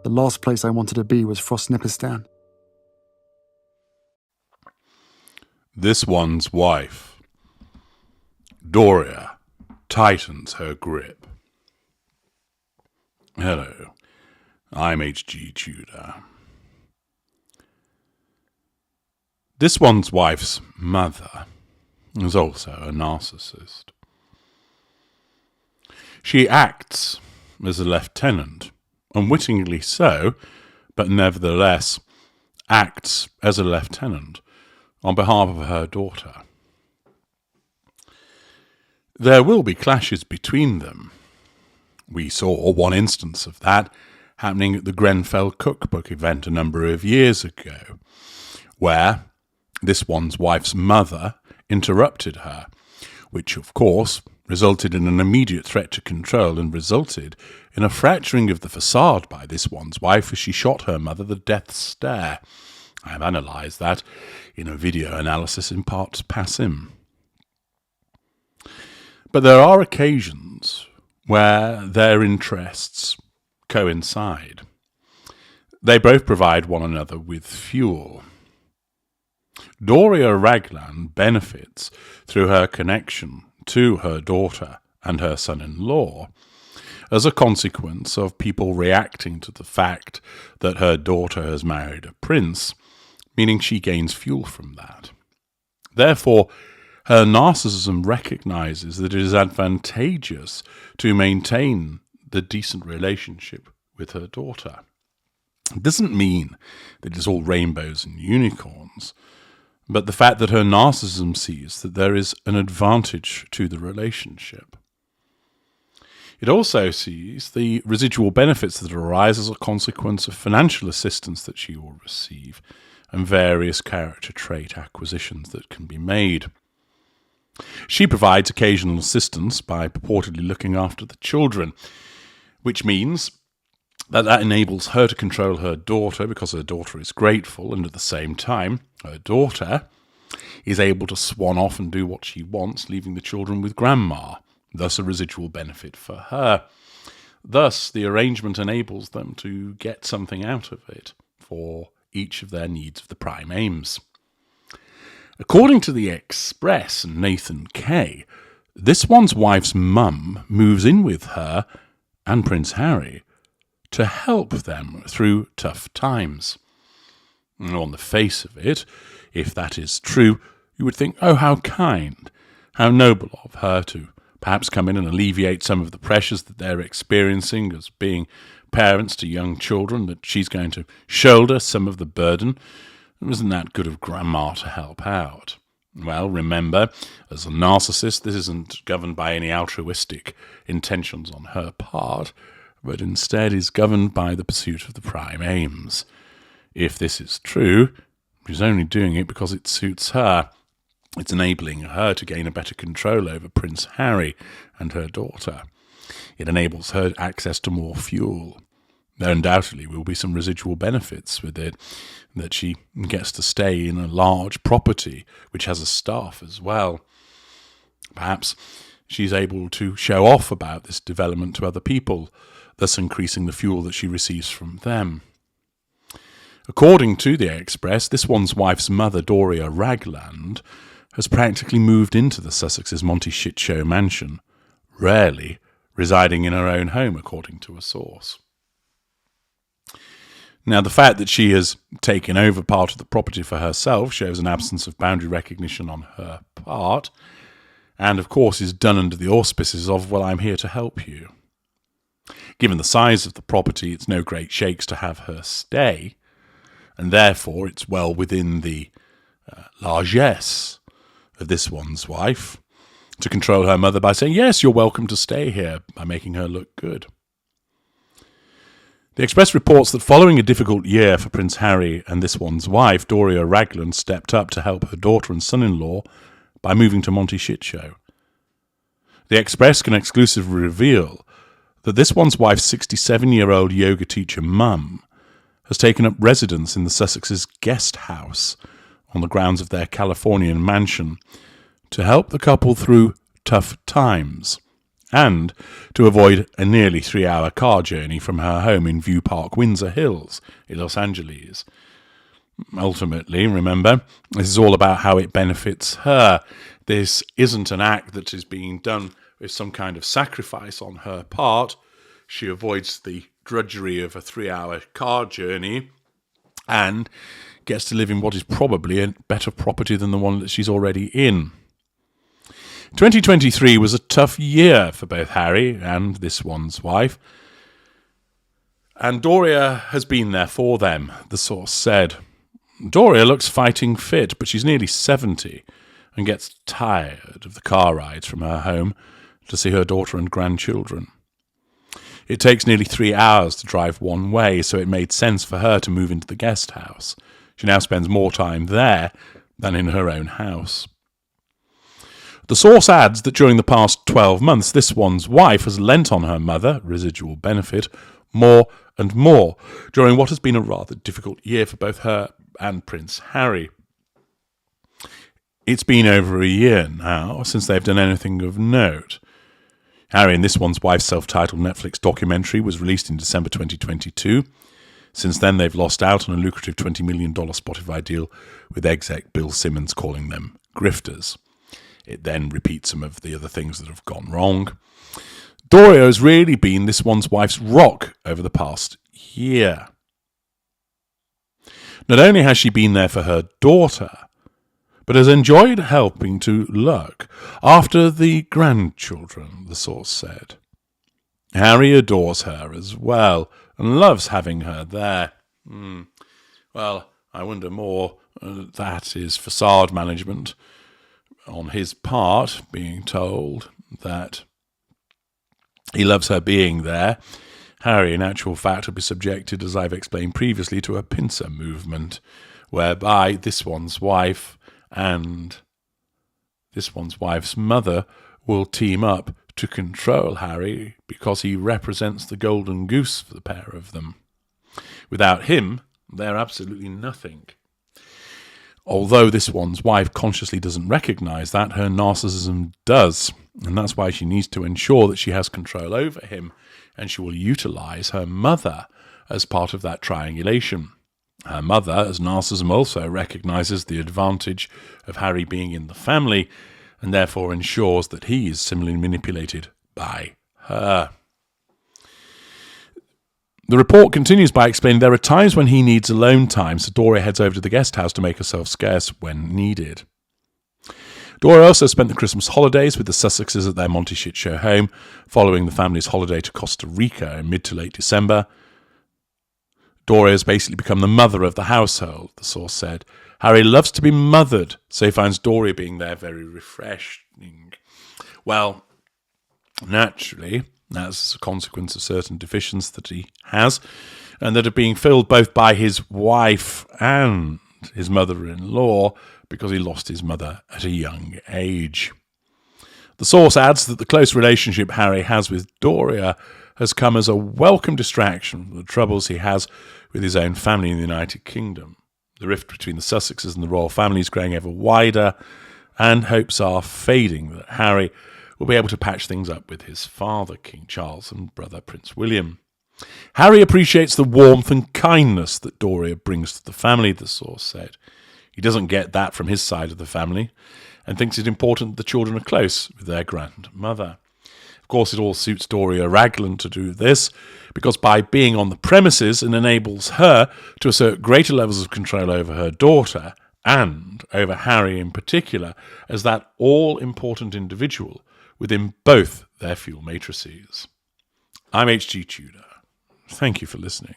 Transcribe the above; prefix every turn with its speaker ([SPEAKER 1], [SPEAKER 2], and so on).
[SPEAKER 1] The last place I wanted to be was Frostnipistan.
[SPEAKER 2] This one's wife. Doria tightens her grip. Hello, I'm H.G. Tudor. This one's wife's mother is also a narcissist. She acts as a lieutenant, unwittingly so, but nevertheless acts as a lieutenant on behalf of her daughter. There will be clashes between them. We saw one instance of that happening at the Grenfell cookbook event a number of years ago, where this one's wife's mother interrupted her, which of course resulted in an immediate threat to control and resulted in a fracturing of the facade by this one's wife as she shot her mother the death stare. I have analysed that in a video analysis in parts passim. But there are occasions where their interests coincide. They both provide one another with fuel. Doria Ragland benefits through her connection to her daughter and her son-in-law as a consequence of people reacting to the fact that her daughter has married a prince, meaning she gains fuel from that. Therefore, her narcissism recognizes that it is advantageous to maintain the decent relationship with her daughter. It doesn't mean that it's all rainbows and unicorns, but the fact that her narcissism sees that there is an advantage to the relationship. It also sees the residual benefits that arise as a consequence of financial assistance that she will receive and various character trait acquisitions that can be made. She provides occasional assistance by purportedly looking after the children, which means that enables her to control her daughter because her daughter is grateful, and at the same time, her daughter is able to swan off and do what she wants, leaving the children with grandma, thus a residual benefit for her. Thus, the arrangement enables them to get something out of it for each of their needs of the prime aims. According to the Express and Nathan Kay, this one's wife's mum moves in with her and Prince Harry to help them through tough times. On the face of it, if that is true, you would think, oh, how kind, how noble of her to perhaps come in and alleviate some of the pressures that they're experiencing as being parents to young children, that she's going to shoulder some of the burden. Isn't that good of grandma to help out? Well, remember, as a narcissist, this isn't governed by any altruistic intentions on her part, but instead is governed by the pursuit of the prime aims. If this is true, she's only doing it because it suits her. It's enabling her to gain a better control over Prince Harry and her daughter. It enables her access to more fuel. There undoubtedly will be some residual benefits with it, that she gets to stay in a large property which has a staff as well. Perhaps she's able to show off about this development to other people, thus increasing the fuel that she receives from them. According to the Express, this one's wife's mother, Doria Ragland, has practically moved into the Sussex's Monty Shitshow mansion, rarely residing in her own home, according to a source. Now, the fact that she has taken over part of the property for herself shows an absence of boundary recognition on her part, and of course is done under the auspices of, well, I'm here to help you. Given the size of the property, it's no great shakes to have her stay, and therefore it's well within the largesse of this one's wife to control her mother by saying, yes, you're welcome to stay here, by making her look good. The Express reports that following a difficult year for Prince Harry and this one's wife, Doria Ragland stepped up to help her daughter and son-in-law by moving to Monty Shitshow. The Express can exclusively reveal that this one's wife's 67-year-old yoga teacher mum has taken up residence in the Sussex's guest house on the grounds of their Californian mansion to help the couple through tough times and to avoid a nearly 3-hour car journey from her home in View Park, Windsor Hills in Los Angeles. Ultimately, remember, this is all about how it benefits her. This isn't an act that is being done with some kind of sacrifice on her part. She avoids the drudgery of a 3-hour car journey and gets to live in what is probably a better property than the one that she's already in. 2023 was a tough year for both Harry and this one's wife, and Doria has been there for them, the source said. Doria looks fighting fit, but she's nearly 70 and gets tired of the car rides from her home to see her daughter and grandchildren. It takes nearly 3 hours to drive one way, so it made sense for her to move into the guest house. She now spends more time there than in her own house. The source adds that during the past 12 months, this one's wife has lent on her mother, residual benefit, more and more, during what has been a rather difficult year for both her and Prince Harry. It's been over a year now since they've done anything of note. Harry and this one's wife's self-titled Netflix documentary was released in December 2022. Since then, they've lost out on a lucrative $20 million Spotify deal, with exec Bill Simmons calling them grifters. It then repeats some of the other things that have gone wrong. Doria has really been this one's wife's rock over the past year. Not only has she been there for her daughter, but has enjoyed helping to look after the grandchildren, the source said. Harry adores her as well and loves having her there. Well, I wonder more that is facade management on his part, being told that he loves her being there. Harry, in actual fact, will be subjected, as I've explained previously, to a pincer movement, whereby this one's wife and this one's wife's mother will team up to control Harry because he represents the golden goose for the pair of them. Without him, they're absolutely nothing. Although this one's wife consciously doesn't recognise that, her narcissism does, and that's why she needs to ensure that she has control over him, and she will utilise her mother as part of that triangulation. Her mother, as narcissism, also recognises the advantage of Harry being in the family, and therefore ensures that he is similarly manipulated by her. The report continues by explaining there are times when he needs alone time, so Doria heads over to the guest house to make herself scarce when needed. Doria also spent the Christmas holidays with the Sussexes at their Monty Shit Show home, following the family's holiday to Costa Rica in mid to late December. Doria has basically become the mother of the household, the source said. Harry loves to be mothered, so he finds Doria being there very refreshing. Well, naturally, that's a consequence of certain deficiencies that he has, and that are being filled both by his wife and his mother-in-law, because he lost his mother at a young age. The source adds that the close relationship Harry has with Doria has come as a welcome distraction from the troubles he has with his own family in the United Kingdom. The rift between the Sussexes and the royal family is growing ever wider, and hopes are fading that Harry will be able to patch things up with his father, King Charles, and brother, Prince William. Harry appreciates the warmth and kindness that Doria brings to the family, the source said. He doesn't get that from his side of the family, and thinks it important that the children are close with their grandmother. Of course, it all suits Doria Ragland to do this, because by being on the premises, it enables her to assert greater levels of control over her daughter, and over Harry in particular, as that all-important individual within both their fuel matrices. I'm H.G. Tudor. Thank you for listening.